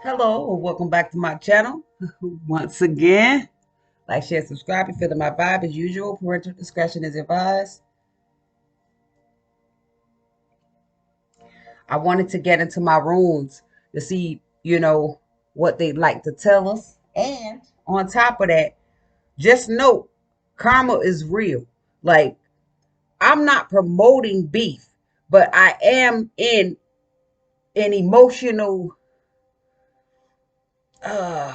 Hello, and welcome back to my channel. Once again, like, share, subscribe. You feeling my vibe as usual. Parental discretion is advised. I wanted to get into my rooms to see, what they'd like to tell us. And on top of that, just note, karma is real. Like, I'm not promoting beef, but I am in an emotional uh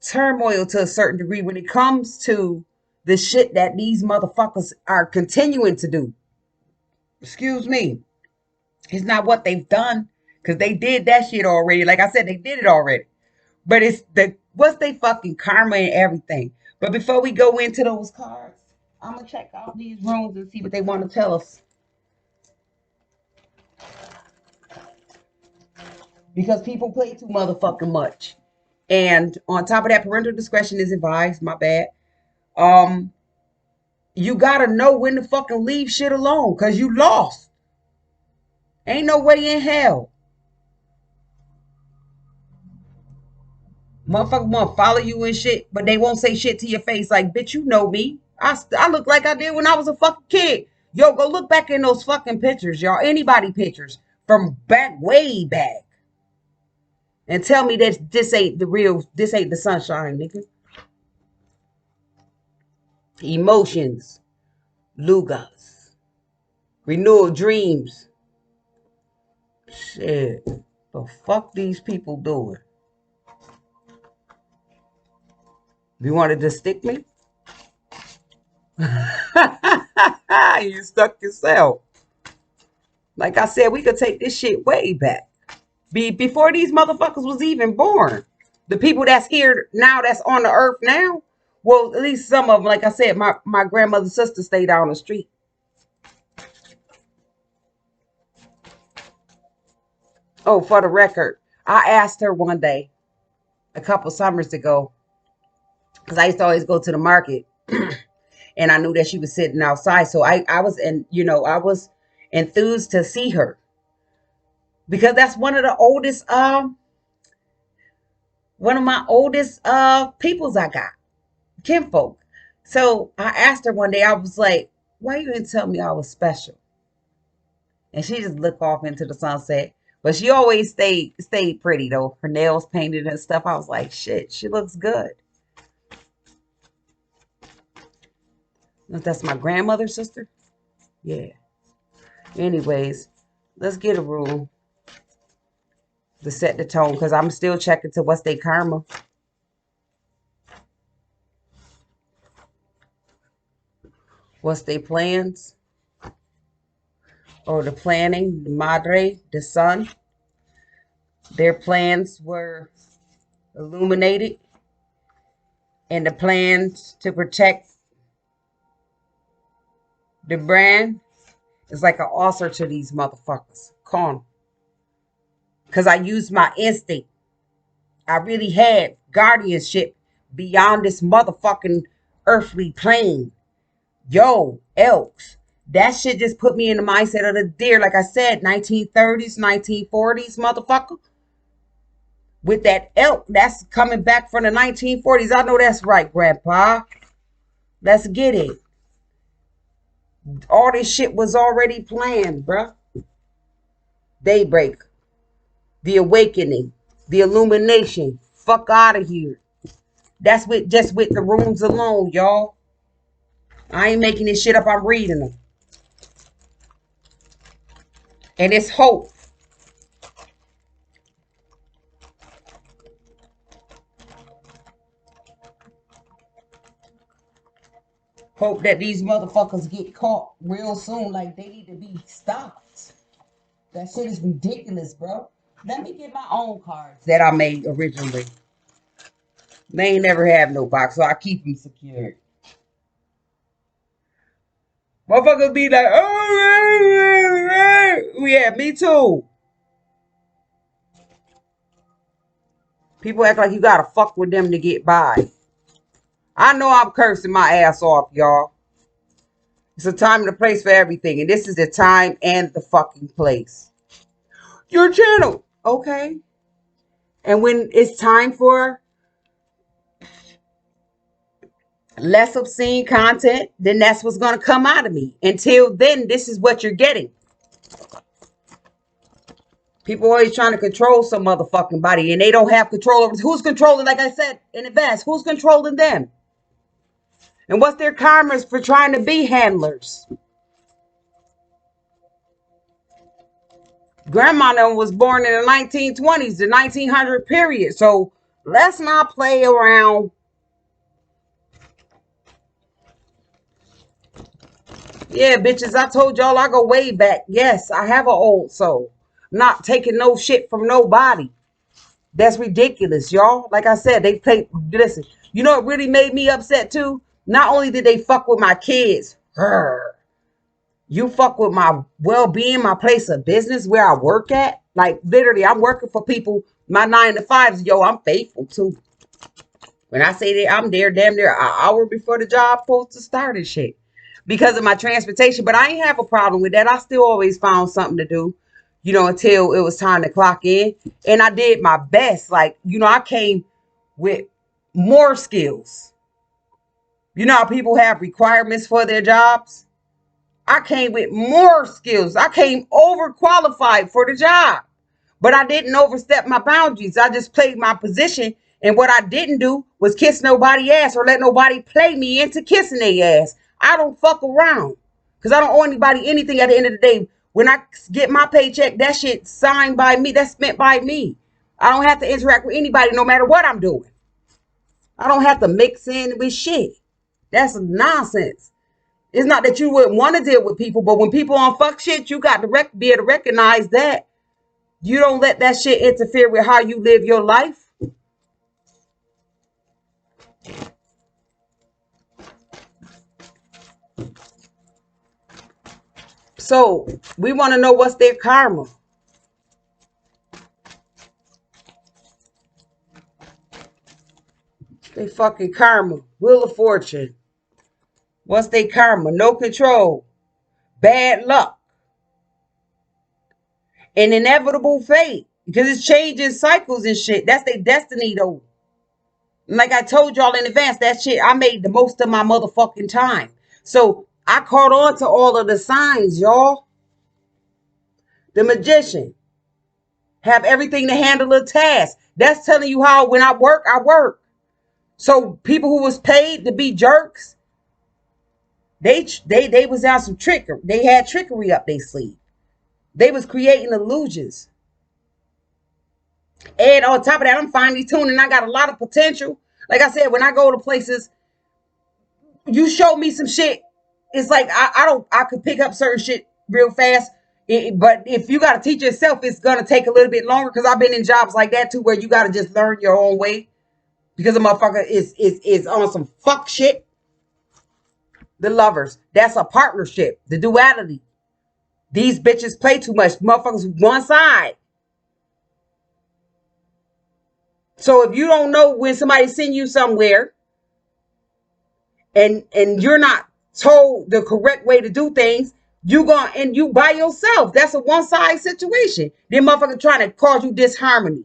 turmoil to a certain degree when it comes to the shit that these motherfuckers are continuing to do. Excuse me. It's not what they've done because they did that shit already. Like I said, they did it already. But it's the what's they fucking karma and everything. But before we go into those cards, I'm gonna check out these rooms and see what they want to tell us because people play too motherfucking much. And on top of that, parental discretion is advised. My bad. Um, you gotta know when to fucking leave shit alone because you lost. Ain't no way in hell. Motherfucker want to follow you and shit, but they won't say shit to your face like, bitch, you know me. I look like I did when I was a fucking kid. Yo, go look back in those fucking pictures, y'all. Anybody pictures from back, way back. And tell me that this ain't the sunshine, nigga. Emotions, Lugas, renewal dreams. Shit. The fuck these people doing? You wanted to stick me? You stuck yourself. Like I said, we could take this shit way back. Before these motherfuckers was even born. The people that's here now, that's on the earth now, well, at least some of them, like I said, my grandmother's sister stayed down the street. Oh, for the record, I asked her one day, a couple summers ago, because I used to always go to the market, and I knew that she was sitting outside. So I was I was enthused to see her because that's one of my oldest peoples I got, kinfolk. So I asked her one day, I was like, why you didn't tell me I was special? And she just looked off into the sunset. But she always stayed pretty though. Her nails painted and stuff. I was like, shit, she looks good. That's my grandmother's sister. Yeah. Anyways, let's get a rule to set the tone because I'm still checking to what's their karma. What's their plans? Or the planning, the madre, the sun. Their plans were illuminated, and the plans to protect the brand is like an ulcer to these motherfuckers. Con. Because I used my instinct. I really had guardianship beyond this motherfucking earthly plane. Yo, elks. That shit just put me in the mindset of the deer. Like I said, 1930s, 1940s, motherfucker. With that elk that's coming back from the 1940s. I know that's right, Grandpa. Let's get it. All this shit was already planned, bruh. Daybreak, the awakening, the illumination. Fuck out of here. That's with just with the rooms alone, y'all. I ain't making this shit up. I'm reading them. And it's hope. Hope that these motherfuckers get caught real soon. Like they need to be stopped. That shit is ridiculous, bro. Let me get my own cards that I made originally. They ain't never have no box, so I keep them secured. Motherfuckers be like, oh, yeah, me too. People act like you gotta fuck with them to get by. I know I'm cursing my ass off, y'all. It's a time and a place for everything, and this is the time and the fucking place. Your channel, okay? And when it's time for less obscene content, then that's what's going to come out of me. Until then, this is what you're getting. People always trying to control some motherfucking body, and they don't have control over who's controlling. Like I said in advance, who's controlling them? And what's their karmas for trying to be handlers? Grandma was born in the 1920s, the 1900 period. So let's not play around. Yeah, bitches, I told y'all I go way back. Yes, I have an old soul. Not taking no shit from nobody. That's ridiculous, y'all. Like I said, they play. Listen, you know what really made me upset too? Not only did they fuck with my kids, you fuck with my well-being, my place of business, where I work at. Like literally, I'm working for people. My 9 to 5s, yo, I'm faithful too. When I say that, I'm there damn near an hour before the job supposed to start and shit. Because of my transportation. But I ain't have a problem with that. I still always found something to do, until it was time to clock in. And I did my best. Like, I came with more skills. You know how people have requirements for their jobs? I came with more skills. I came overqualified for the job. But I didn't overstep my boundaries. I just played my position. And what I didn't do was kiss nobody's ass or let nobody play me into kissing their ass. I don't fuck around. Because I don't owe anybody anything at the end of the day. When I get my paycheck, that shit signed by me. That's spent by me. I don't have to interact with anybody no matter what I'm doing. I don't have to mix in with shit. That's nonsense. It's not that you wouldn't want to deal with people, but when people on fuck shit, you got to be able to recognize that. You don't let that shit interfere with how you live your life. So we want to know what's their karma. They fucking karma. Wheel of Fortune. What's their karma? No control. Bad luck. An inevitable fate. Because it's changing cycles and shit. That's their destiny though. And like I told y'all in advance, that shit, I made the most of my motherfucking time. So I caught on to all of the signs, y'all. The Magician. Have everything to handle a task. That's telling you how when I work, I work. So people who was paid to be jerks, they was on some trickery. They had trickery up their sleeve. They was creating illusions. And on top of that, I'm finely tuned and I got a lot of potential. Like I said, when I go to places, you show me some shit. It's like I could pick up certain shit real fast. But if you got to teach yourself, it's gonna take a little bit longer. Because I've been in jobs like that too, where you got to just learn your own way. Because the motherfucker is on some fuck shit. The Lovers, that's a partnership. The duality. These bitches play too much. Motherfuckers one side. So if you don't know when somebody send you somewhere, and you're not told the correct way to do things, you by yourself. That's a one-side situation. Then motherfucker trying to cause you disharmony,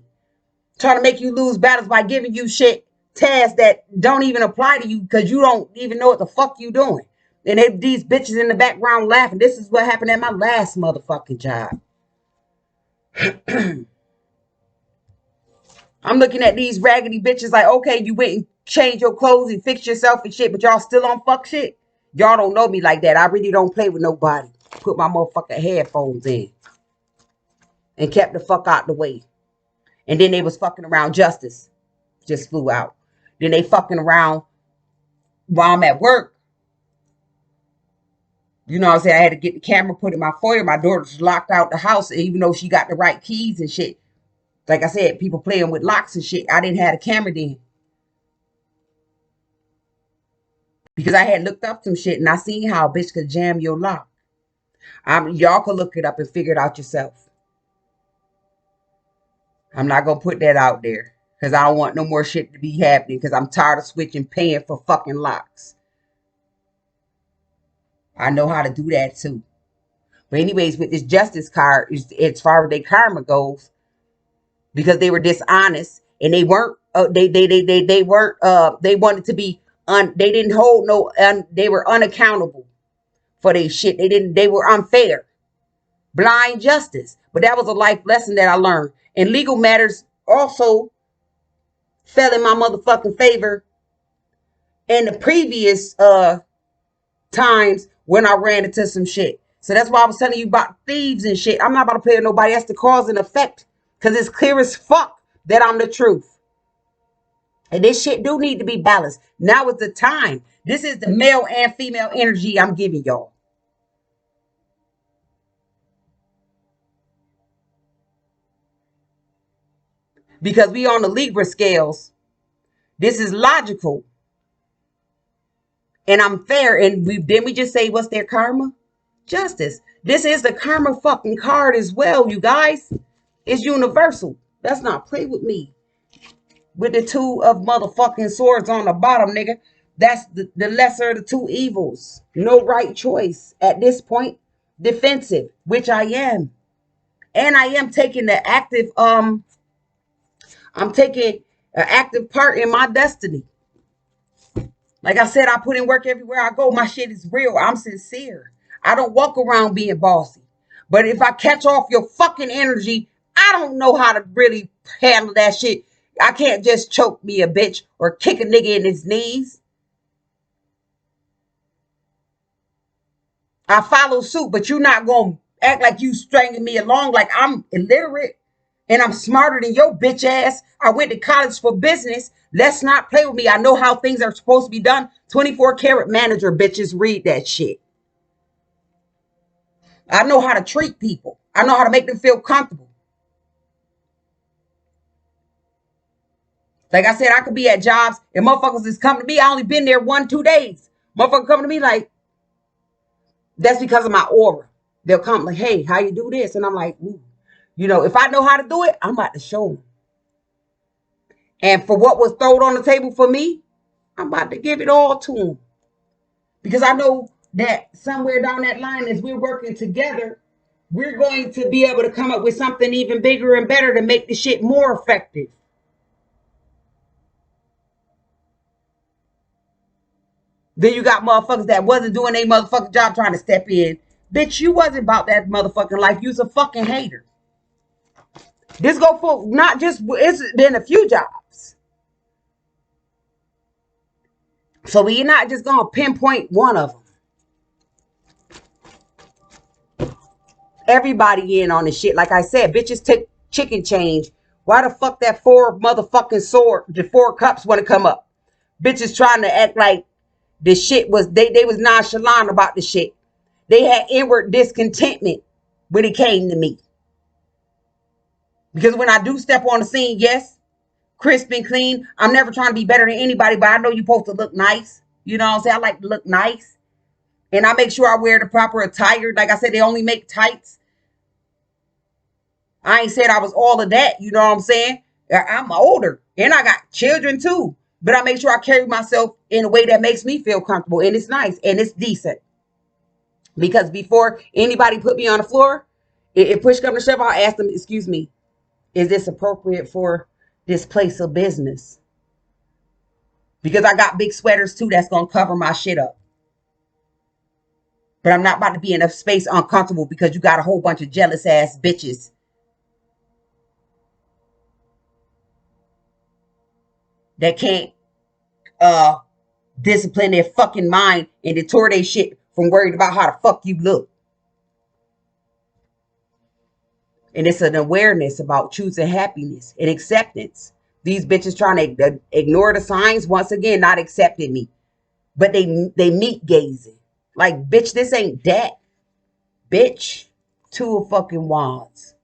trying to make you lose battles by giving you tasks that don't even apply to you because you don't even know what the fuck you doing. And these bitches in the background laughing. This is what happened at my last motherfucking job. I'm looking at these raggedy bitches like, okay, you went and changed your clothes and fixed yourself and shit, but y'all still on fuck shit. Y'all don't know me like that. I really don't play with nobody. Put my motherfucking headphones in and kept the fuck out the way. And then they was fucking around. Justice just flew out. Then they fucking around while I'm at work. You know what I'm saying? I had to get the camera put in my foyer. My daughter's locked out the house, even though she got the right keys and shit. Like I said, people playing with locks and shit. I didn't have a camera then. Because I had looked up some shit and I seen how a bitch could jam your lock. Y'all can look it up and figure it out yourself. I'm not going to put that out there. Because I don't want no more shit to be happening. Because I'm tired of switching paying for fucking locks. I know how to do that too. But anyways, with this justice card, as far as their karma goes, because they were dishonest and they weren't they wanted to be they didn't hold no they were unaccountable for their shit. They were unfair. Blind justice. But that was a life lesson that I learned. And legal matters also fell in my motherfucking favor in the previous times when I ran into some shit. So that's why I was telling you about thieves and shit. I'm not about to play with nobody. That's the cause and effect. Because it's clear as fuck that I'm the truth. And this shit do need to be balanced. Now is the time. This is the male and female energy I'm giving y'all. Because we on the Libra scales. This is logical. And I'm fair. And didn't we just say what's their karma? Justice. This is the karma fucking card as well, you guys. It's universal. Let's not play with me. With the two of motherfucking swords on the bottom, nigga. That's the lesser of the two evils. No right choice at this point. Defensive, which I am. And I am taking the active, I'm taking an active part in my destiny. Like I said, I put in work everywhere I go. My shit is real. I'm sincere. I don't walk around being bossy. But if I catch off your fucking energy, I don't know how to really handle that shit. I can't just choke me a bitch or kick a nigga in his knees. I follow suit, but you're not going to act like you stringing me along like I'm illiterate and I'm smarter than your bitch ass. I went to college for business. Let's not play with me. I know how things are supposed to be done. 24 karat manager bitches read that shit. I know how to treat people. I know how to make them feel comfortable. Like I said, I could be at jobs and motherfuckers is coming to me. I only been there 1-2 days. Motherfucker coming to me like, that's because of my aura. They'll come like, hey, how you do this? And I'm like, ooh. You know, if I know how to do it, I'm about to show them. And for what was thrown on the table for me, I'm about to give it all to them. Because I know that somewhere down that line, as we're working together, we're going to be able to come up with something even bigger and better to make the shit more effective. Then you got motherfuckers that wasn't doing their motherfucking job trying to step in. Bitch, you wasn't about that motherfucking life. You was a fucking hater. This go for not just, it's been a few jobs. So we're not just going to pinpoint one of them. Everybody in on this shit. Like I said, bitches take chicken change. Why the fuck that 4 motherfucking sword, the 4 cups want to come up? Bitches trying to act like the shit was, they was nonchalant about the shit. They had inward discontentment when it came to me. Because when I do step on the scene, yes, crisp and clean. I'm never trying to be better than anybody, but I know you're supposed to look nice. You know what I'm saying? I like to look nice. And I make sure I wear the proper attire. Like I said, they only make tights. I ain't said I was all of that. You know what I'm saying? I'm older. And I got children too. But I make sure I carry myself in a way that makes me feel comfortable. And it's nice. And it's decent. Because before anybody put me on the floor, if push comes to shove, I'll ask them, excuse me, is this appropriate for this place of business? Because I got big sweaters too that's going to cover my shit up. But I'm not about to be in a space uncomfortable because you got a whole bunch of jealous ass bitches that can't discipline their fucking mind and detour their shit from worried about how the fuck you look. And it's an awareness about choosing happiness and acceptance. These bitches trying to ignore the signs, once again, not accepting me. But they meat gazing. Like, bitch, this ain't that. Bitch. 2 of fucking wands.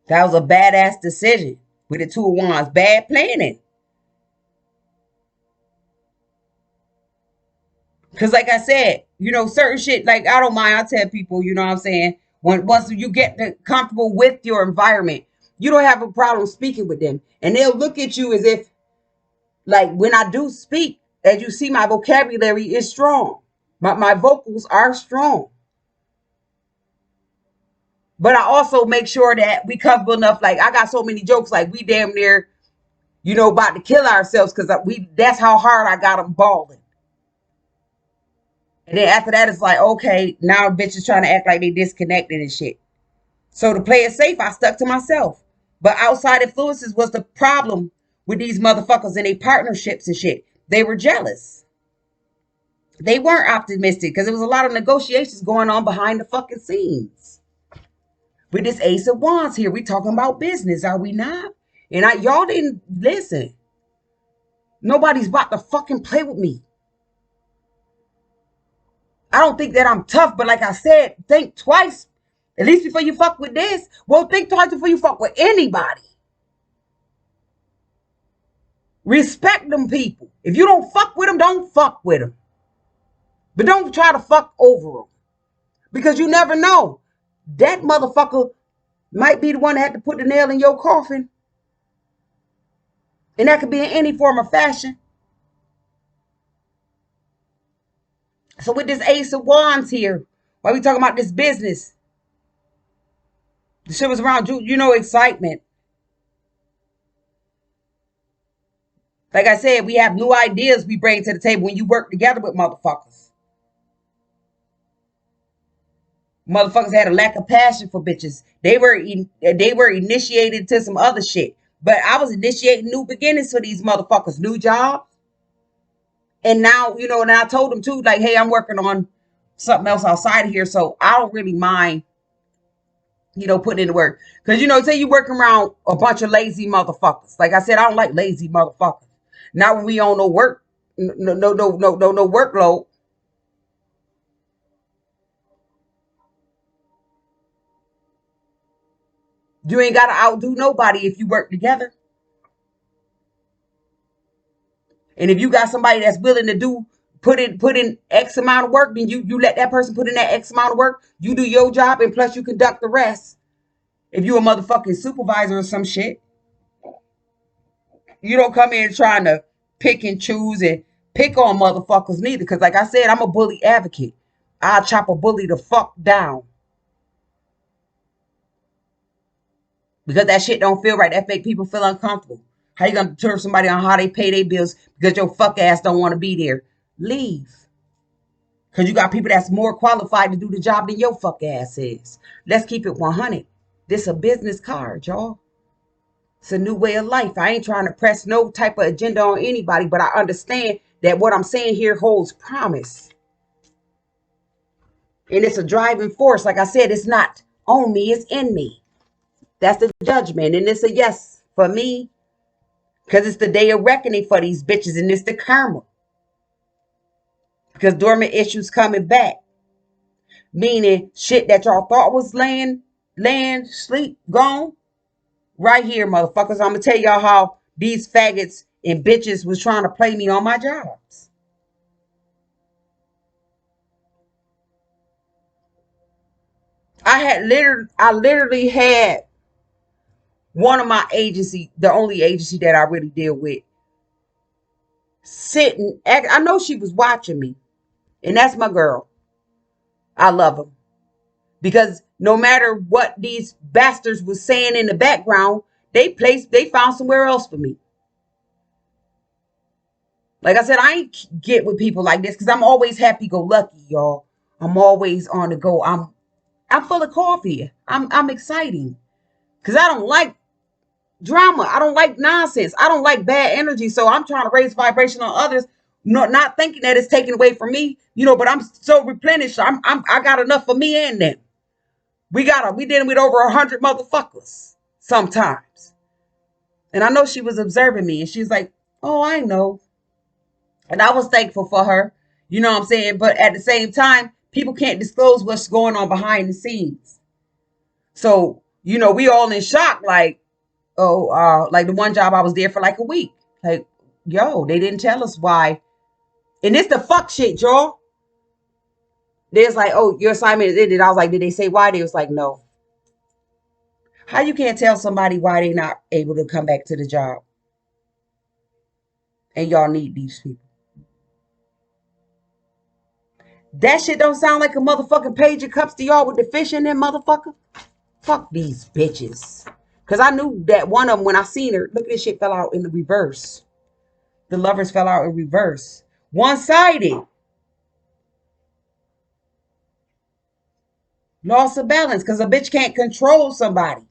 That was a badass decision with the 2 of wands. Bad planning. Because like I said, you know, certain shit, like I don't mind. I tell people, you know what I'm saying? Once you get comfortable with your environment, you don't have a problem speaking with them. And they'll look at you as if, like when I do speak, as you see, my vocabulary is strong. My vocals are strong. But I also make sure that we comfortable enough. Like, I got so many jokes, like we damn near, about to kill ourselves because that's how hard I got them balling. And then after that, it's like, okay, now bitches trying to act like they disconnected and shit. So to play it safe, I stuck to myself. But outside influences was the problem with these motherfuckers and their partnerships and shit. They were jealous. They weren't optimistic because there was a lot of negotiations going on behind the fucking scenes. With this Ace of Wands here, we talking about business, are we not? And y'all didn't listen. Nobody's about to fucking play with me. I don't think that I'm tough, but like I said, think twice. At least before you fuck with this. Well, think twice before you fuck with anybody. Respect them people. If you don't fuck with them, don't fuck with them. But don't try to fuck over them. Because you never know. That motherfucker might be the one that had to put the nail in your coffin. And that could be in any form or fashion. So with this Ace of Wands here, why we talking about this business? The shit was around, excitement. Like I said, we have new ideas we bring to the table when you work together with motherfuckers. Motherfuckers had a lack of passion for bitches. They were initiated to some other shit. But I was initiating new beginnings for these motherfuckers. New jobs. And now, and I told them too, like, hey, I'm working on something else outside of here. So I don't really mind, putting in the work. Because, say you working around a bunch of lazy motherfuckers. Like I said, I don't like lazy motherfuckers. Not when we on no work, no workload. You ain't gotta outdo nobody if you work together. And if you got somebody that's willing to put in X amount of work, then you let that person put in that X amount of work. You do your job and plus you conduct the rest. If you a motherfucking supervisor or some shit, you don't come in trying to pick and choose and pick on motherfuckers neither. Because like I said, I'm a bully advocate. I'll chop a bully the fuck down. Because that shit don't feel right. That make people feel uncomfortable. How you gonna deter somebody on how they pay their bills because your fuck ass don't want to be there? Leave. Because you got people that's more qualified to do the job than your fuck ass is. Let's keep it 100. This a business card, y'all. It's a new way of life. I ain't trying to press no type of agenda on anybody, but I understand that what I'm saying here holds promise. And it's a driving force. Like I said, it's not on me, it's in me. That's the judgment. And it's a yes for me. Because it's the day of reckoning for these bitches. And it's the karma. Because dormant issues coming back. Meaning shit that y'all thought was laying, sleep, gone. Right here, motherfuckers. I'm going to tell y'all how these faggots and bitches was trying to play me on my jobs. I literally had one of my agency, the only agency that I really deal with, sitting. I know she was watching me. And that's my girl. I love them. Because no matter what these bastards was saying in the background, they found somewhere else for me. Like I said, I ain't get with people like this because I'm always happy-go-lucky, y'all. I'm always on the go. I'm full of coffee. I'm exciting. Because I don't like drama. I don't like nonsense. I don't like bad energy. So I'm trying to raise vibration on others, not thinking that it's taken away from me, but I'm so replenished. I got enough for me and them. We dealing with over 100 motherfuckers sometimes. And I know she was observing me and she's like, oh, I know. And I was thankful for her. You know what I'm saying? But at the same time, people can't disclose what's going on behind the scenes. So, we all in shock. Like, like the one job I was there for like a week. Like, yo, they didn't tell us why. And it's the fuck shit, y'all. There's like, oh, your assignment is ended. I was like, did they say why? They was like, no. How you can't tell somebody why they're not able to come back to the job? And y'all need these people. That shit don't sound like a motherfucking page of cups to y'all with the fish in there, motherfucker. Fuck these bitches. Because I knew that one of them, when I seen her, look at this shit fell out in the reverse. The lovers fell out in reverse. One-sided. Loss of balance because a bitch can't control somebody.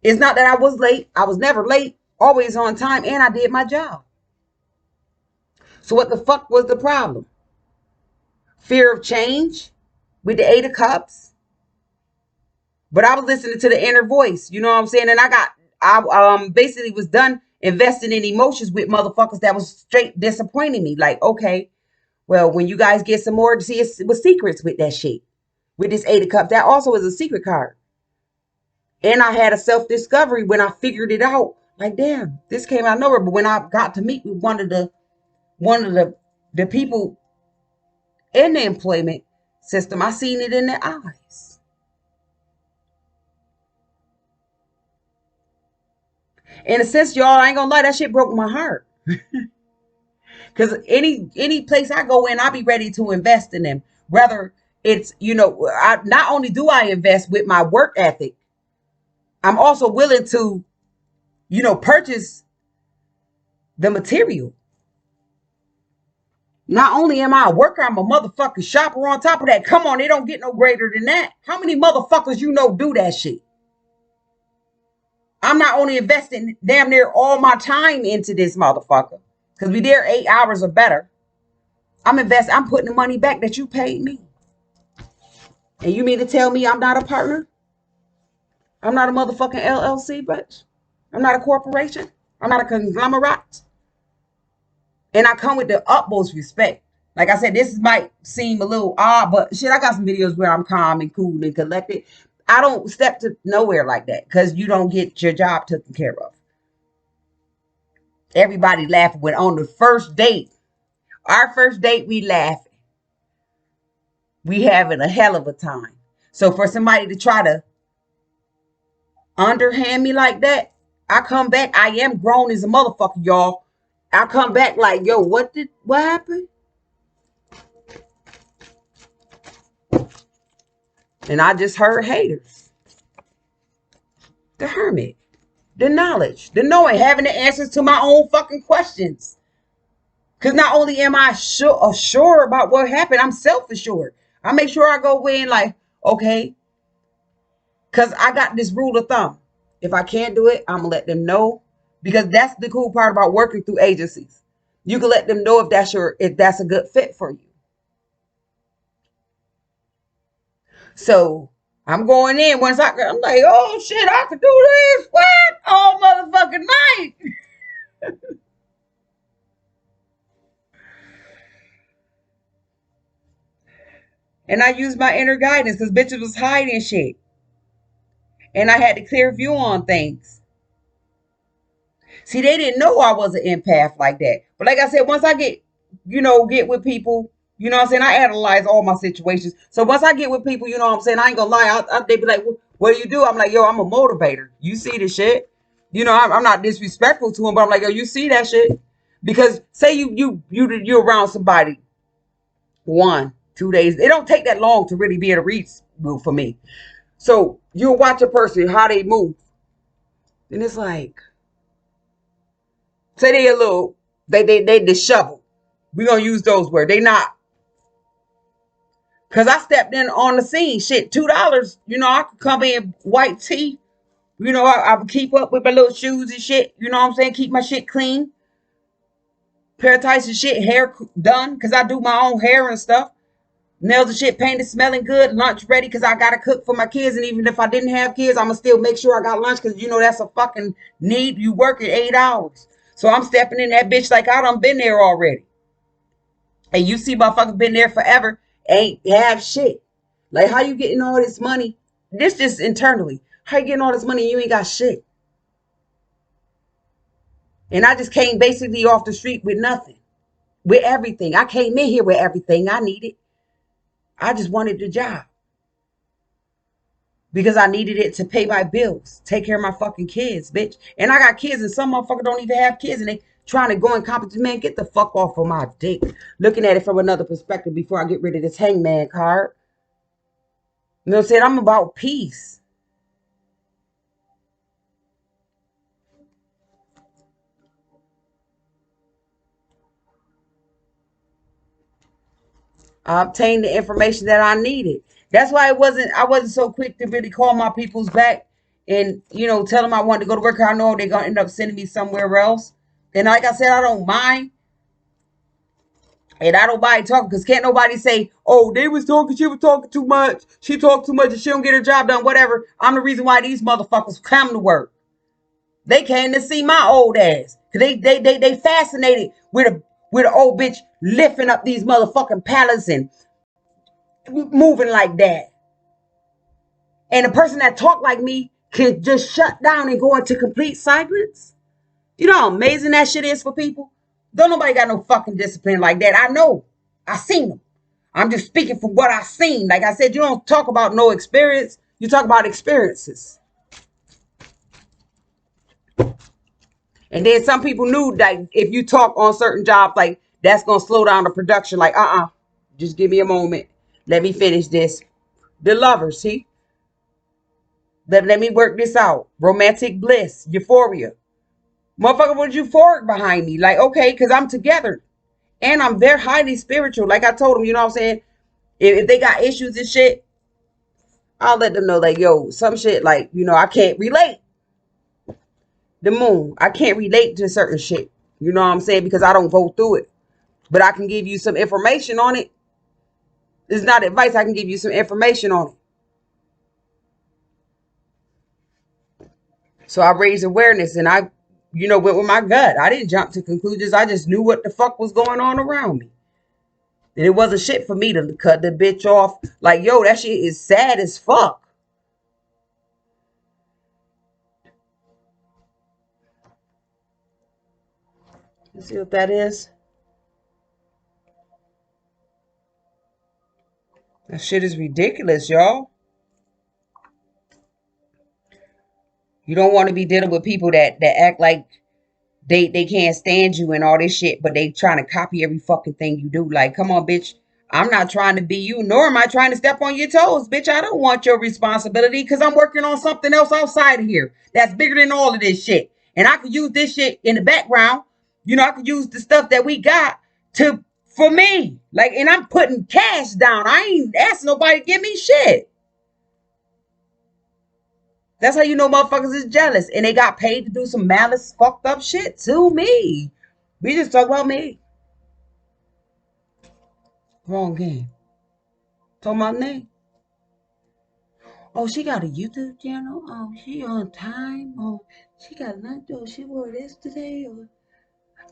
It's not that I was late. I was never late. Always on time. And I did my job. So what the fuck was the problem? Fear of change with the 8 of Cups. But I was listening to the inner voice. You know what I'm saying? And I basically was done investing in emotions with motherfuckers that was straight disappointing me. Like, okay, well, when you guys get some more, see, it was secrets with that shit. With this 8 of Cups. That also is a secret card. And I had a self-discovery when I figured it out. Like, damn, this came out of nowhere. But when I got to meet with one of the people in the employment system, I seen it in their eyes. In a sense, y'all, I ain't gonna lie, that shit broke my heart. Because any place I go in, I'll be ready to invest in them. Whether it's, not only do I invest with my work ethic, I'm also willing to, purchase the material. Not only am I a worker, I'm a motherfucking shopper on top of that. Come on, it don't get no greater than that. How many motherfuckers do that shit? I'm not only investing damn near all my time into this motherfucker, because we there 8 hours or better. I'm putting the money back that you paid me. And you mean to tell me I'm not a partner? I'm not a motherfucking LLC, bitch. I'm not a corporation. I'm not a conglomerate. And I come with the utmost respect. Like I said, this might seem a little odd, but shit, I got some videos where I'm calm and cool and collected. I don't step to nowhere like that because you don't get your job taken care of. Everybody laughing when on the first date, our first date, we laughing. We having a hell of a time. So for somebody to try to underhand me like that, I come back. I am grown as a motherfucker, y'all. I come back like, yo, what happened? And I just heard haters. The hermit. The knowledge. The knowing. Having the answers to my own fucking questions. Because not only am I sure about what happened, I'm self-assured. I make sure I go in like, okay. Because I got this rule of thumb. If I can't do it, I'm going to let them know. Because that's the cool part about working through agencies. You can let them know if that's a good fit for you. So I'm going in I'm like, oh shit, I can do this. What? All motherfucking night. And I used my inner guidance because bitches was hiding shit. And I had a clear view on things. See, they didn't know I was an empath like that. But like I said, once I get with people, you know what I'm saying? I analyze all my situations. So once I get with people, you know what I'm saying? I ain't gonna lie. They be like, what do? I'm like, yo, I'm a motivator. You see the shit? I'm not disrespectful to them, but I'm like, yo, you see that shit? Because say you're around somebody 1, 2 days. It don't take that long to really be able to read for me. So you'll watch a person, how they move. And it's like, say they a little, they disheveled. We're going to use those words. They not. Because I stepped in on the scene. Shit, $2. I could come in white tee. I would keep up with my little shoes and shit. You know what I'm saying? Keep my shit clean. Pair of tights and shit. Hair done. Because I do my own hair and stuff. Nails and shit painted, smelling good. Lunch ready because I got to cook for my kids. And even if I didn't have kids, I'm going to still make sure I got lunch. Because that's a fucking need. You working 8 hours. So I'm stepping in that bitch like I done been there already. And you see motherfuckers been there forever. Ain't have shit. Like, how you getting all this money? This just internally. How you getting all this money and you ain't got shit? And I just came basically off the street with nothing. With everything. I came in here with everything I needed. I just wanted the job. Because I needed it to pay my bills. Take care of my fucking kids, bitch. And I got kids and some motherfuckers don't even have kids and they trying to go in competition. Man, get the fuck off of my dick. Looking at it from another perspective before I get rid of this hangman card. You know what I'm saying? I'm about peace. I obtained the information that I needed. That's why I wasn't so quick to really call my peoples back and, tell them I wanted to go to work. I know they're gonna end up sending me somewhere else. And like I said, I don't mind. And I don't mind talking because can't nobody say, oh, they was talking, she was talking too much. She talked too much and she don't get her job done, whatever. I'm the reason why these motherfuckers come to work. They came to see my old ass. Cause they fascinated with a old bitch lifting up these motherfucking pallets and moving like that. And the person that talk like me can just shut down and go into complete silence. You know how amazing that shit is for people? Don't nobody got no fucking discipline like that. I know. I seen them. I'm just speaking from what I seen. Like I said, you don't talk about no experience. You talk about experiences. And then some people knew that if you talk on certain jobs, like that's gonna slow down the production. Like, just give me a moment. Let me finish this. The lovers, see? Let me work this out. Romantic bliss, euphoria. Motherfucker was euphoric behind me. Like, okay, because I'm together. And I'm very highly spiritual. Like I told them, you know what I'm saying? If they got issues and shit, I'll let them know, like, yo, some shit, like, I can't relate. The moon, I can't relate to certain shit. You know what I'm saying? Because I don't go through it. But I can give you some information on it. It's not advice. I can give you some information on it. So I raised awareness and I, went with my gut. I didn't jump to conclusions. I just knew what the fuck was going on around me. And it wasn't shit for me to cut the bitch off. Like, yo, that shit is sad as fuck. You see what that is? That shit is ridiculous, y'all. You don't want to be dealing with people that act like they can't stand you and all this shit, but they trying to copy every fucking thing you do. Like, come on, bitch. I'm not trying to be you, nor am I trying to step on your toes, bitch. I don't want your responsibility because I'm working on something else outside of here that's bigger than all of this shit. And I could use this shit in the background. I could use the stuff that we got for me. Like, and I'm putting cash down. I ain't asking nobody to give me shit. That's how you know motherfuckers is jealous. And they got paid to do some malice, fucked up shit to me. We just talk about me. Wrong game. Talking about me. Oh, she got a YouTube channel. Oh, she on time. Oh, she got lunch. Oh, she wore this today. Or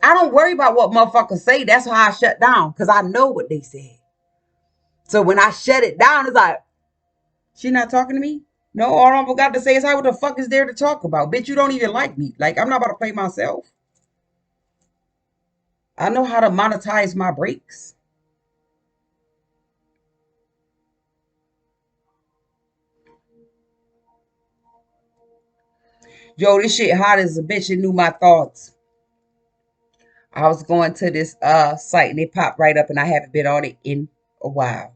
I don't worry about what motherfuckers say. That's why I shut down. Because I know what they said. So when I shut it down, it's like, she not talking to me? No, all I got to say is, how what the fuck is there to talk about? Bitch, you don't even like me. Like, I'm not about to play myself. I know how to monetize my breaks. Yo, this shit hot as a bitch. It knew my thoughts. I was going to this site and it popped right up and I haven't been on it in a while.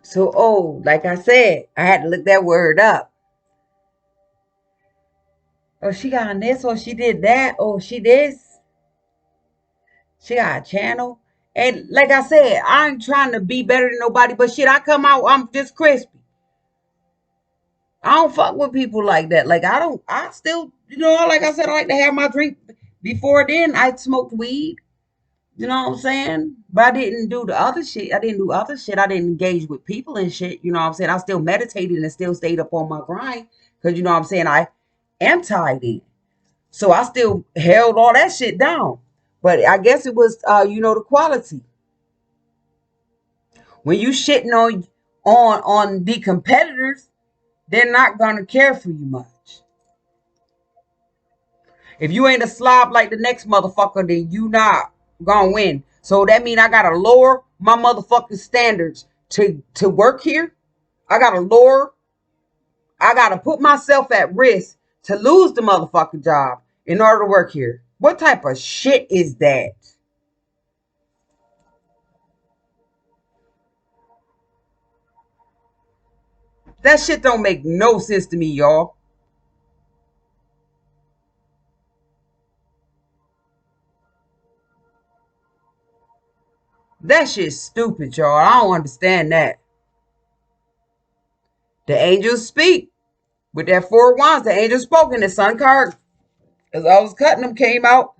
So, oh, like I said, I had to look that word up. Oh, she got on this. Oh, she did that. Oh, she this. She got a channel. And like I said, I ain't trying to be better than nobody, but shit, I come out, I'm just crispy. I don't fuck with people like that. Like, I still, like I said, I like to have my drink Before then, I smoked weed. You know what I'm saying? But I didn't do the other shit. I didn't do other shit. I didn't engage with people and shit. You know what I'm saying? I still meditated and still stayed up on my grind. Because, you know what I'm saying? I am tied in. So I still held all that shit down. But I guess it was, the quality. When you shitting on the competitors, they're not gonna care for you much. If you ain't a slob like the next motherfucker, then you not gonna win. So that mean I gotta lower my motherfucking standards to work here. I gotta lower. I gotta put myself at risk to lose the motherfucking job in order to work here. What type of shit is that? That shit don't make no sense to me, y'all. That shit's stupid, y'all. I don't understand that. The angels speak. With that four wands, the angel spoke and the sun card, as I was cutting them, came out.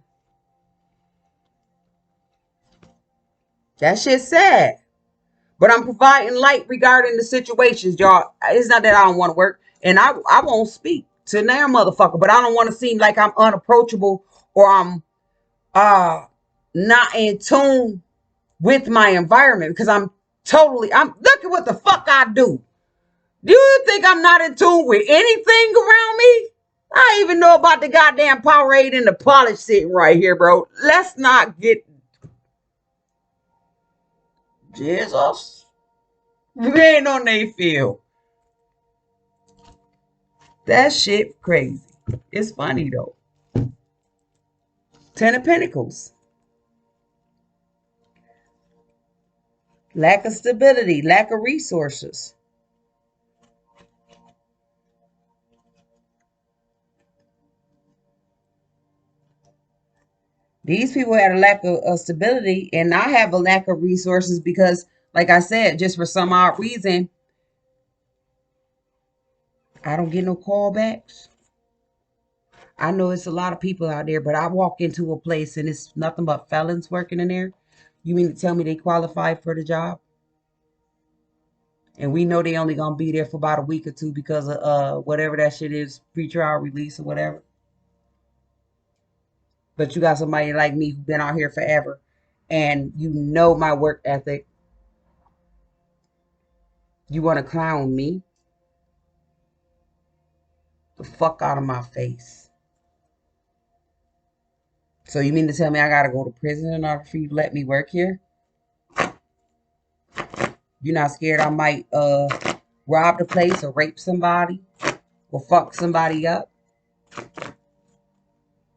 That shit's sad. But I'm providing light regarding the situations, y'all. It's not that I don't want to work. And I won't speak to now motherfucker, but I don't want to seem like I'm unapproachable or I'm not in tune with my environment because I'm look at what the fuck I do. Do you think I'm not in tune with anything around me? I even know about the goddamn Powerade and the polish sitting right here, bro. Let's not get Jesus. We ain't on they field. That shit crazy. It's funny though. Ten of Pentacles. Lack of stability, lack of resources. These people had a lack of stability, and I have a lack of resources because, like I said, just for some odd reason, I don't get no callbacks. I know it's a lot of people out there, but I walk into a place and it's nothing but felons working in there. You mean to tell me they qualify for the job? And we know they only gonna be there for about a week or two because of whatever that shit is, pre-trial release or whatever. But you got somebody like me who's been out here forever, and you know my work ethic. You want to clown me? The fuck out of my face. So you mean to tell me I gotta go to prison in order for you to let me work here? You're not scared I might rob the place or rape somebody or fuck somebody up?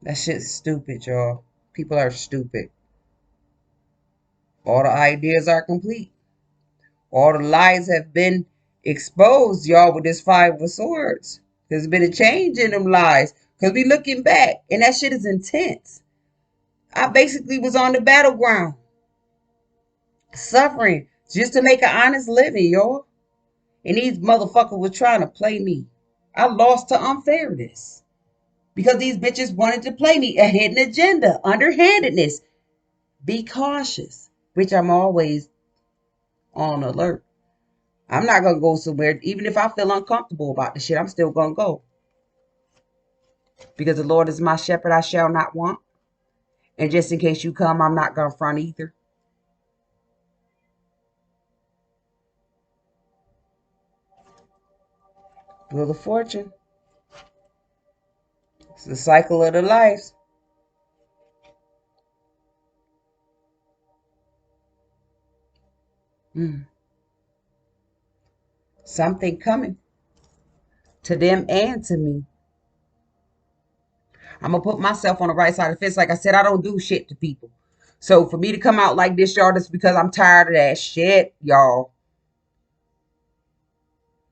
That shit's stupid, y'all. People are stupid. All the ideas are complete. All the lies have been exposed, y'all, with this Five of Swords. There's been a change in them lies. Because we looking back, and that shit is intense. I basically was on the battleground, suffering just to make an honest living, y'all. And these motherfuckers were trying to play me. I lost to unfairness. Because these bitches wanted to play me. A hidden agenda, underhandedness. Be cautious, which I'm always on alert. I'm not going to go somewhere. Even if I feel uncomfortable about the shit, I'm still going to go. Because the Lord is my shepherd, I shall not want. And just in case you come, I'm not going to front either. Wheel of Fortune. It's the cycle of the life. Something coming to them and to me. I'm going to put myself on the right side of the fence. Like I said, I don't do shit to people. So for me to come out like this, y'all, that's because I'm tired of that shit, y'all.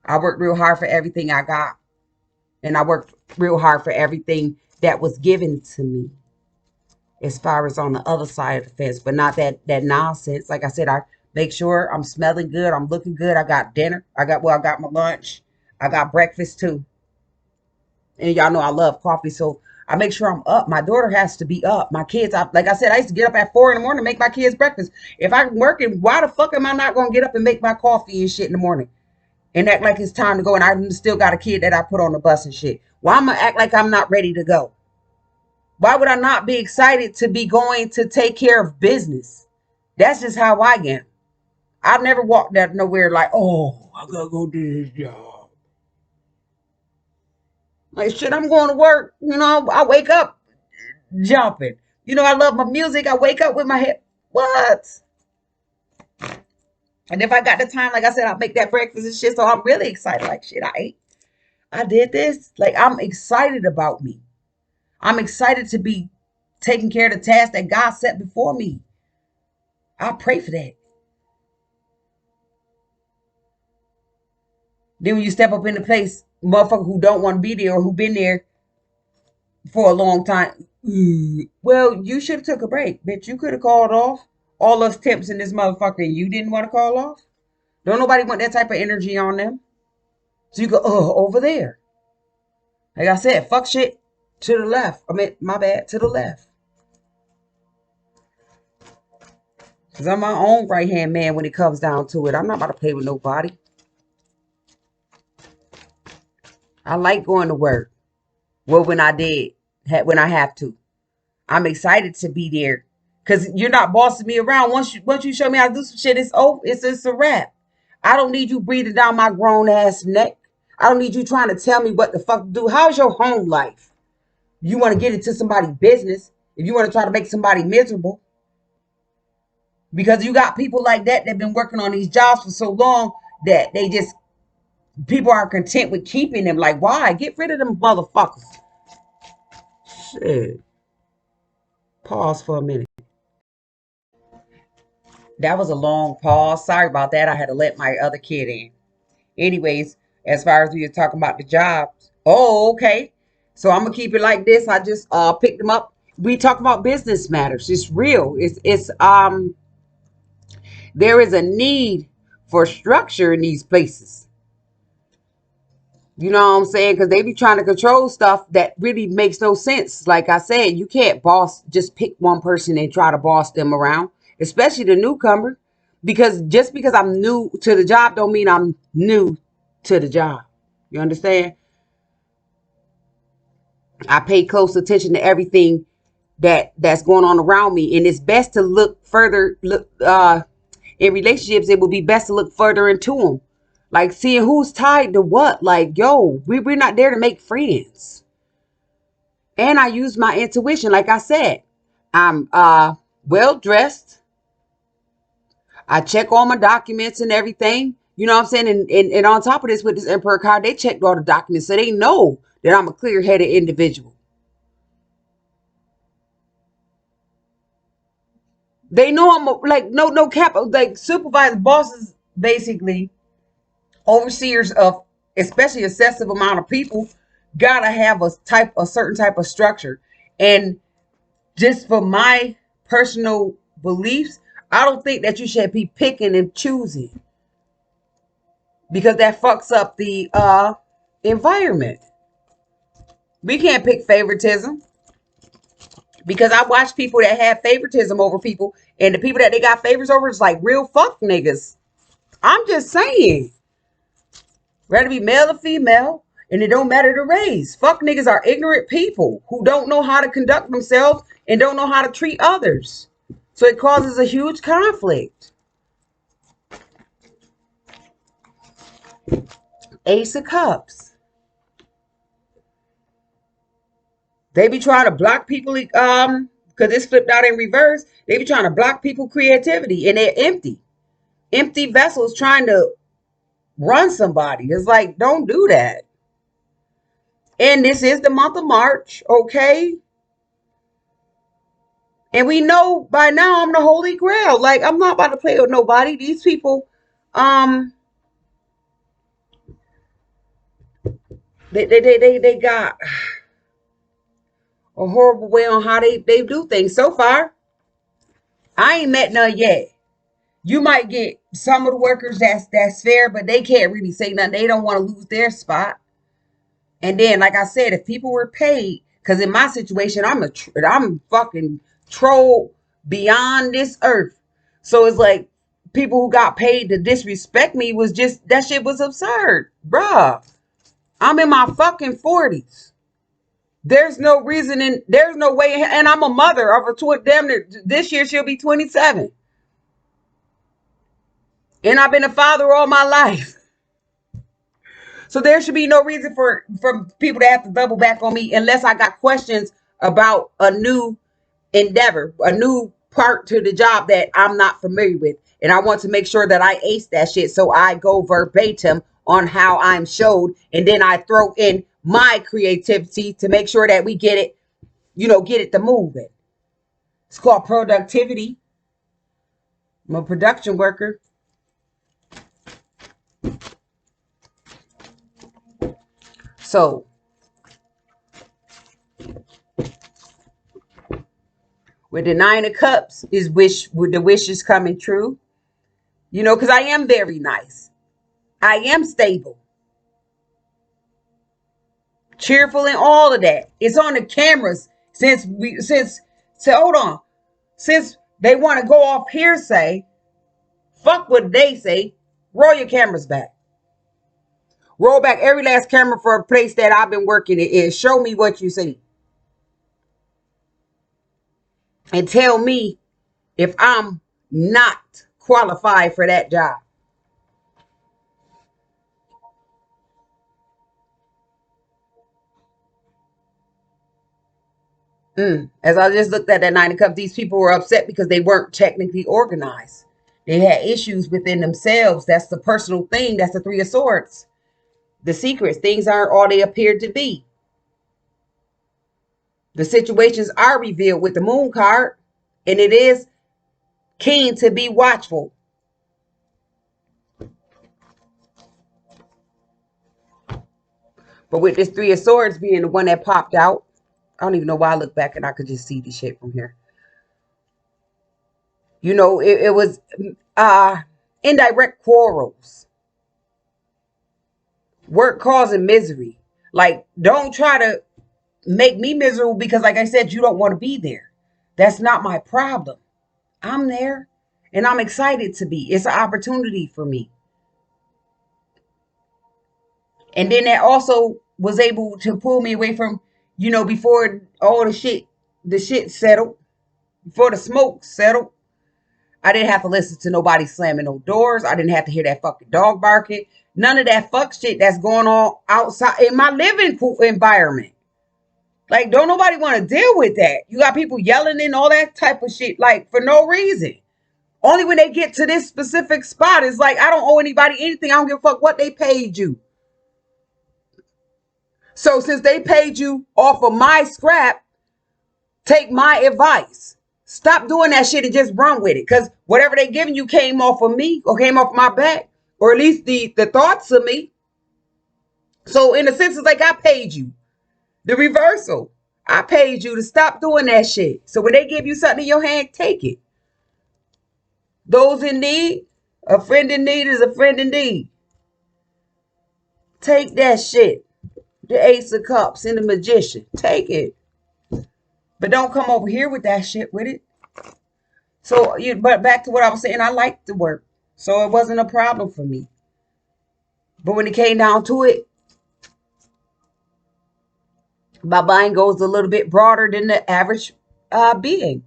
I worked real hard for everything I got. And I worked real hard for everything that was given to me. As far as on the other side of the fence. But not that nonsense. Like I said, I make sure I'm smelling good. I'm looking good. I got dinner. I got my lunch. I got breakfast too. And y'all know I love coffee. So I make sure I'm up. My daughter has to be up. My kids, like I said, I used to get up at 4 in the morning to make my kids breakfast. If I'm working, why the fuck am I not going to get up and make my coffee and shit in the morning and act like it's time to go? And I still got a kid that I put on the bus and shit. Why am I act like I'm not ready to go? Why would I not be excited to be going to take care of business? That's just how I am. I've never walked out nowhere like, oh, I gotta go do this job. Like, shit, I'm going to work. You know, I wake up jumping. You know, I love my music. I wake up with my head. What? And if I got the time, like I said, I'll make that breakfast and shit. So I'm really excited. Like, shit, I ate. I did this. Like, I'm excited about me. I'm excited to be taking care of the task that God set before me. I pray for that. Then when you step up in the place, motherfucker who don't want to be there or who been there for a long time, well, you should have took a break, bitch. You could have called off all us temps in this motherfucker and you didn't want to call off. Don't nobody want that type of energy on them. So you go, over there. Like I said, fuck shit to the left. I mean, my bad, to the left. Because I'm my own right-hand man when it comes down to it. I'm not about to play with nobody. I like going to work. Well, when I have to. I'm excited to be there. Because you're not bossing me around. Once you show me how to do some shit, it's over. It's a wrap. I don't need you breathing down my grown ass neck. I don't need you trying to tell me what the fuck to do. How's your home life? You want to get into somebody's business. If you want to try to make somebody miserable. Because you got people like that have been working on these jobs for so long that people are content with keeping them. Like, why? Get rid of them motherfuckers. Shit. Pause for a minute. That was a long pause. Sorry about that. I had to let my other kid in. Anyways, as far as we were talking about the jobs. Oh, okay. So I'm gonna keep it like this. I just picked them up. We talk about business matters. It's real. It's there is a need for structure in these places. You know what I'm saying? Because they be trying to control stuff that really makes no sense. Like I said, you can't just pick one person and try to boss them around, especially the newcomer. Because just because I'm new to the job don't mean I'm new to the job. You understand? I pay close attention to everything that's going on around me. And it's best to look further, in relationships, it would be best to look further into them. Like seeing who's tied to what. Like, yo, we're not there to make friends. And I use my intuition. Like I said, I'm well dressed. I check all my documents and everything. You know what I'm saying? And on top of this, with this Emperor card, they checked all the documents. So they know that I'm a clear-headed individual. They know I'm like no cap, like supervisors, bosses, basically overseers of especially excessive amount of people gotta have a certain type of structure. And just for my personal beliefs, I don't think that you should be picking and choosing because that fucks up the environment. We can't pick favoritism. Because I watch people that have favoritism over people, and the people that they got favors over is like real fuck niggas. I'm just saying. Rather be male or female, and it don't matter the race. Fuck niggas are ignorant people who don't know how to conduct themselves and don't know how to treat others. So it causes a huge conflict. Ace of Cups. They be trying to block people, because it's flipped out in reverse. They be trying to block people creativity, and they're empty. Empty vessels trying to run somebody. It's like, don't do that. And this is the month of March, okay? And we know by now I'm the Holy Grail. Like, I'm not about to play with nobody. These people, they got a horrible way on how they do things. So far, I ain't met none yet. You might get some of the workers that's fair, but they can't really say nothing. They don't want to lose their spot. And then, like I said, if people were paid Because in my situation, I'm fucking troll beyond this earth. So it's like people who got paid to disrespect me was just, that shit was absurd. Bruh, I'm in my fucking 40s. There's no reason, there's no way, and I'm a mother of a damn near, this year she'll be 27. And I've been a father all my life. So there should be no reason for people to have to double back on me unless I got questions about a new endeavor, a new part to the job that I'm not familiar with. And I want to make sure that I ace that shit. So I go verbatim on how I'm showed. And then I throw in my creativity to make sure that we get it, get it to moving. It's called productivity. I'm a production worker. So with the 9 of Cups is with the wishes coming true. Because I am very nice. I am stable. Cheerful and all of that. It's on the cameras since hold on. Since they want to go off hearsay, fuck what they say. Roll your cameras back. Roll back every last camera for a place that I've been working in. Show me what you see. And tell me if I'm not qualified for that job. As I just looked at that 9 of Cups, these people were upset because they weren't technically organized. They had issues within themselves. That's the personal thing. That's the 3 of Swords. The secrets. Things aren't all they appear to be. The situations are revealed with the Moon card. And it is keen to be watchful. But with this 3 of Swords being the one that popped out, I don't even know why I look back and I could just see the shit from here. It was indirect quarrels. Work causing misery. Like, don't try to make me miserable because, like I said, you don't want to be there. That's not my problem. I'm there and I'm excited to be. It's an opportunity for me. And then that also was able to pull me away from, before all the shit settled, before the smoke settled. I didn't have to listen to nobody slamming no doors. I didn't have to hear that fucking dog barking. None of that fuck shit that's going on outside in my living environment. Like, don't nobody want to deal with that. You got people yelling and all that type of shit, like, for no reason. Only when they get to this specific spot, it's like, I don't owe anybody anything. I don't give a fuck what they paid you. So since they paid you off of my scrap, take my advice. Stop doing that shit and just run with it. Because whatever they giving you came off of me or came off my back, or at least the thoughts of me. So in a sense, it's like I paid you. The reversal. I paid you to stop doing that shit. So when they give you something in your hand, take it. Those in need, a friend in need is a friend indeed. Take that shit. The Ace of Cups and the Magician. Take it. But don't come over here with that shit with it. So, but back to what I was saying, I liked the work. So it wasn't a problem for me. But when it came down to it, my mind goes a little bit broader than the average being.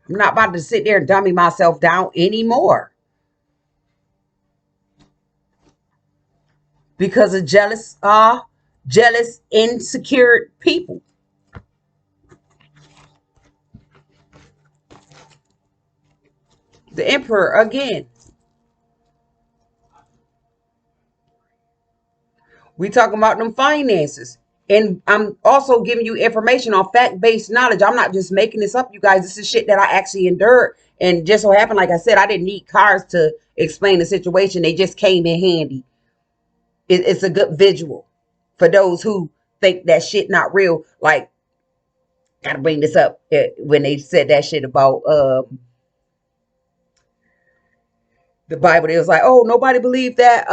I'm not about to sit there and dummy myself down anymore. Because of jealous, insecure people. The Emperor again. We talking about them finances. And I'm also giving you information on fact-based knowledge. I'm not just making this up, you guys. This is shit that I actually endured. And just so happened, like I said, I didn't need cards to explain the situation. They just came in handy. It's a good visual for those who think that shit not real. Like, gotta bring this up when they said that shit about the Bible. They was like, oh, nobody believed that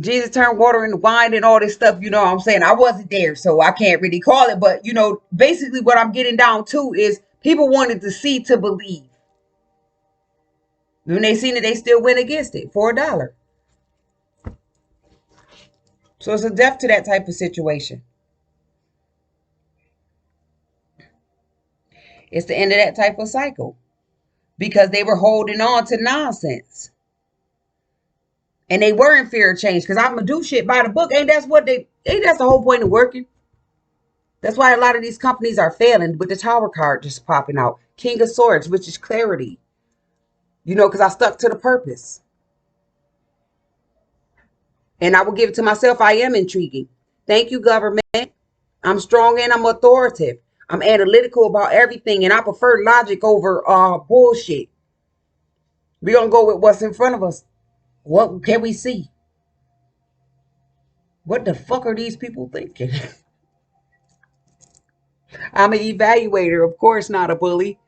Jesus turned water into wine and all this stuff, you know what I'm saying? I wasn't there, so I can't really call it. But, you know, basically what I'm getting down to is people wanted to see to believe. When they seen it, they still went against it for $1. So it's a death to that type of situation. It's the end of that type of cycle because they were holding on to nonsense. And they were in fear of change because I'm going to do shit by the book. Ain't that's the whole point of working? That's why a lot of these companies are failing with the Tower card just popping out. King of Swords, which is clarity. You know, because I stuck to the purpose. And I will give it to myself. I am intriguing. Thank you, government. I'm strong and I'm authoritative. I'm analytical about everything. And I prefer logic over bullshit. We're going to go with what's in front of us. What can we see? What the fuck are these people thinking? I'm an evaluator, of course, not a bully.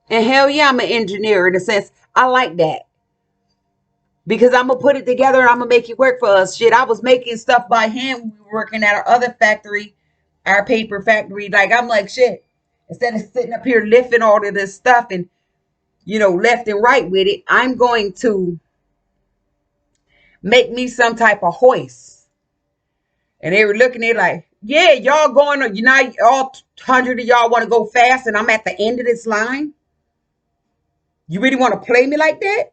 And hell yeah, I'm an engineer in a sense. I like that. Because I'm going to put it together and I'm going to make it work for us. Shit, I was making stuff by hand when we were working at our other factory, our paper factory. Like, I'm like, shit. Instead of sitting up here lifting all of this stuff and, you know, left and right with it, I'm going to make me some type of hoist. And they were looking at it like, yeah, y'all going, you know, all 100 of y'all want to go fast and I'm at the end of this line? You really want to play me like that?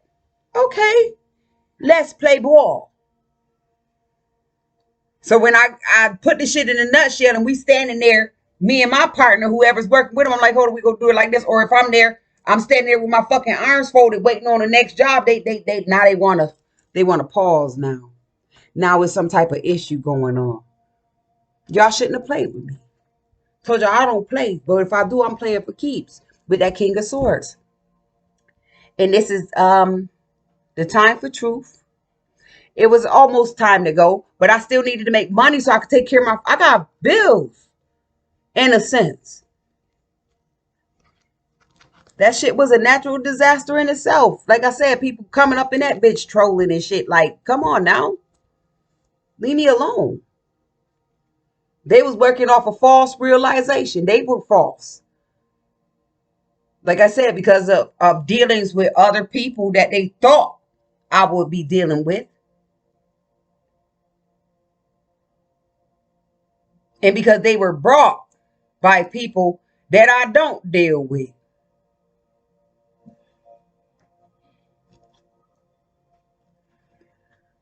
Okay, let's play ball. So when I put the shit in a nutshell and we standing there, me and my partner, whoever's working with them, I'm like, hold on, we gonna do it like this. Or if I'm there, I'm standing there with my fucking arms folded, waiting on the next job. They now they wanna pause now. Now it's some type of issue going on. Y'all shouldn't have played with me. Told y'all I don't play, but if I do, I'm playing for keeps with that King of Swords. And this is the time for truth. It was almost time to go, but I still needed to make money so I could take care of I got bills, in a sense. That shit was a natural disaster in itself. Like I said, people coming up in that bitch trolling and shit. Like, come on now. Leave me alone. They was working off a false realization. They were false. Like I said, because of dealings with other people that they thought I would be dealing with. And because they were brought by people that I don't deal with.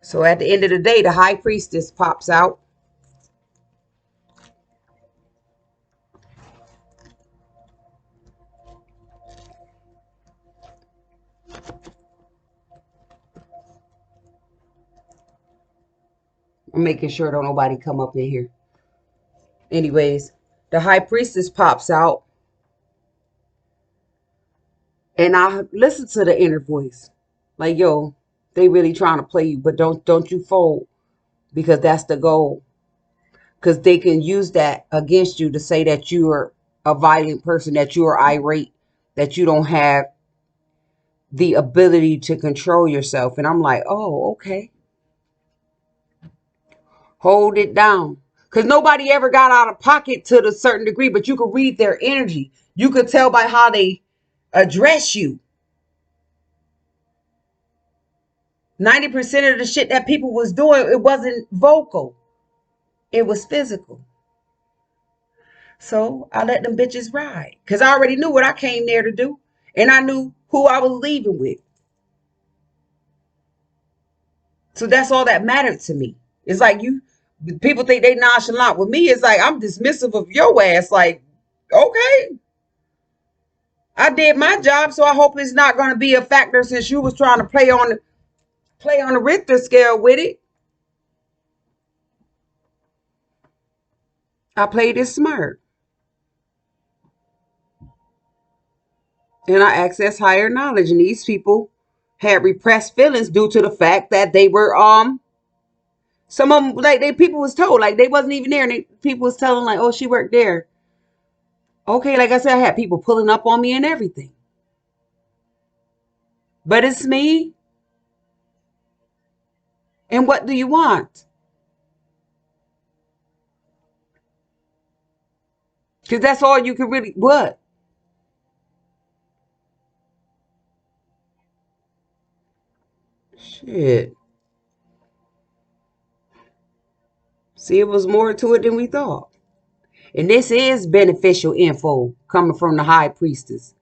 So at the end of the day, the high priestess pops out. I'm making sure don't nobody come up in here. Anyways, the high priestess pops out. And I listen to the inner voice. Like, yo, they really trying to play you, but don't you fold. Because that's the goal. Because they can use that against you to say that you are a violent person, that you are irate, that you don't have the ability to control yourself. And I'm like, oh, okay. Hold it down. Because nobody ever got out of pocket to a certain degree, but you could read their energy. You could tell by how they address you. 90% of the shit that people was doing, it wasn't vocal. It was physical. So I let them bitches ride. Because I already knew what I came there to do. And I knew who I was leaving with. So that's all that mattered to me. It's like people think they nonchalant. With me, it's like I'm dismissive of your ass. Like, okay. I did my job, so I hope it's not going to be a factor since you was trying to play on the Richter scale with it. I played it smart. And I accessed higher knowledge. And these people had repressed feelings due to the fact that they were some of them, like people was told like they wasn't even there, and people was telling like, oh, she worked there. Okay, like I said, I had people pulling up on me and everything. But it's me. And what do you want? Because that's all you can really, what? Shit. See, it was more to it than we thought. And this is beneficial info coming from the high priestess.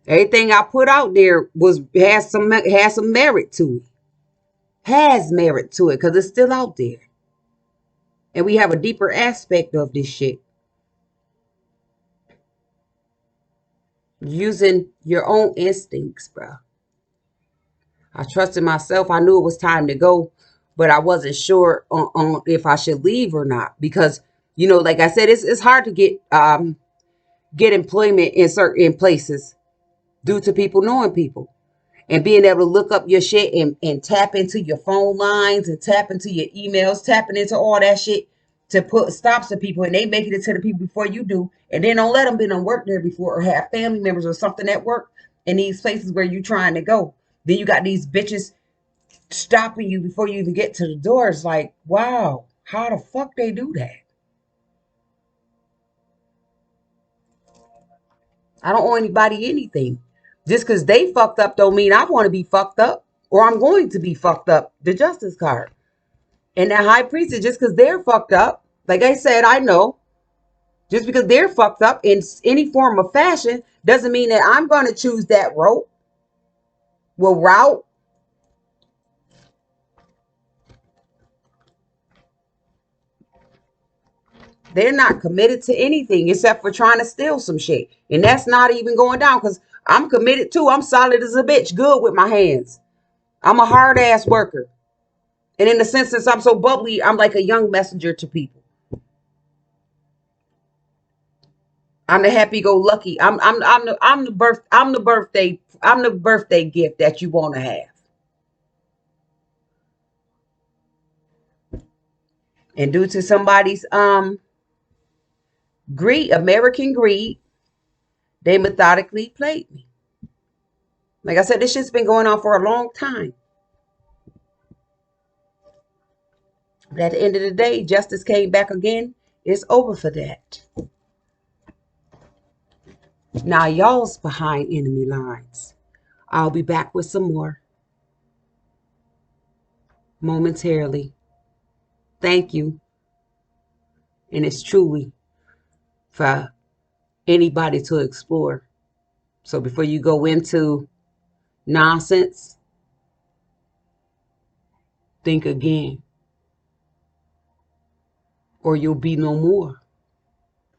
Everything I put out there has some merit to it. Has merit to it because it's still out there. And we have a deeper aspect of this shit. Using your own instincts, bro. I trusted myself. I knew it was time to go, but I wasn't sure on if I should leave or not because, like I said, it's hard to get employment in certain places due to people knowing people and being able to look up your shit and tap into your phone lines and tap into your emails, tapping into all that shit to put stops to people, and they make it to the people before you do, and then don't let them been on work there before or have family members or something at work in these places where you're trying to go. Then you got these bitches stopping you before you even get to the door. It's like, wow, how the fuck they do that? I don't owe anybody anything. Just because they fucked up don't mean I want to be fucked up or I'm going to be fucked up. The justice card. And that high priest, just because they're fucked up, like I said, I know, just because they're fucked up in any form of fashion doesn't mean that I'm going to choose that route. Well, route. They're not committed to anything except for trying to steal some shit. And that's not even going down because I'm committed too. I'm solid as a bitch, good with my hands. I'm a hard ass worker. And in the sense, since I'm so bubbly, I'm like a young messenger to people. I'm the happy-go-lucky. I'm the birthday gift that you want to have. And due to somebody's greed, American greed, they methodically played me. Like I said, this shit's been going on for a long time. But at the end of the day, justice came back again. It's over for that. Now y'all's behind enemy lines. I'll be back with some more momentarily. Thank you. And it's truly for anybody to explore. So before you go into nonsense, think again, or you'll be no more.